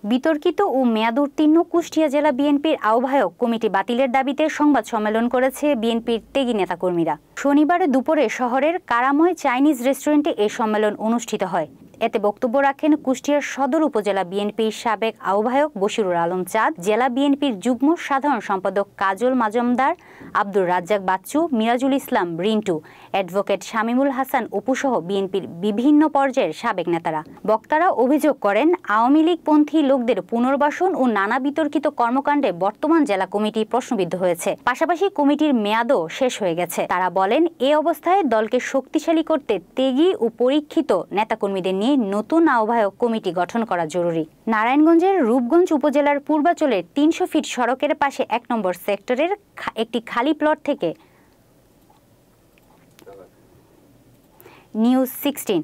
বিতর্কিত ও মেয়াদোত্তীর্ণ কুষ্টিয়া জেলা বিএনপির আহ্বায়ক কমিটি বাতিলের দাবিতে সংবাদ সম্মেলন করেছে বিএনপির ত্যাগী নেতাকর্মীরা। শনিবার দুপুরে শহরের কারাময় চাইনিজ রেস্টুরেন্টে এই সম্মেলন অনুষ্ঠিত হয়। এতে বক্তব্য রাখেন কুষ্টিয়ার সদর উপজেলা বিএনপির সাবেক আহ্বায়ক বশিরুল আলম চাঁদ, জেলা বিএনপির যুগ্ম সাধারণ সম্পাদক কাজল মাজুমদার, আব্দুর রাজ্জাক বাচ্চু, মিরাজুল ইসলাম রিন্টু, অ্যাডভোকেট শামীমুল হাসান অপুসহ বিএনপির বিভিন্ন পর্যায়ের সাবেক নেতারা। বক্তারা অভিযোগ করেন, আওয়ামী লীগপন্থী লোকদের পুনর্বাসন ও নানা বিতর্কিত কর্মকাণ্ডে বর্তমান জেলা কমিটি প্রশ্নবিদ্ধ হয়েছে। পাশাপাশি কমিটির মেয়াদও শেষ হয়ে গেছে। তারা বলেন, এ অবস্থায় দলকে শক্তিশালী করতে ত্যাগী ও পরীক্ষিত নেতাকর্মীদের নিয়ে নতুন আহ্বায়ক কমিটি গঠন করা জরুরি। নারায়ণগঞ্জের রূপগঞ্জ উপজেলার পূর্বাচলের ৩০০ ফিট সড়কের পাশে ১ নম্বর সেক্টরের একটি খালি প্লট থেকে নিউজ 16।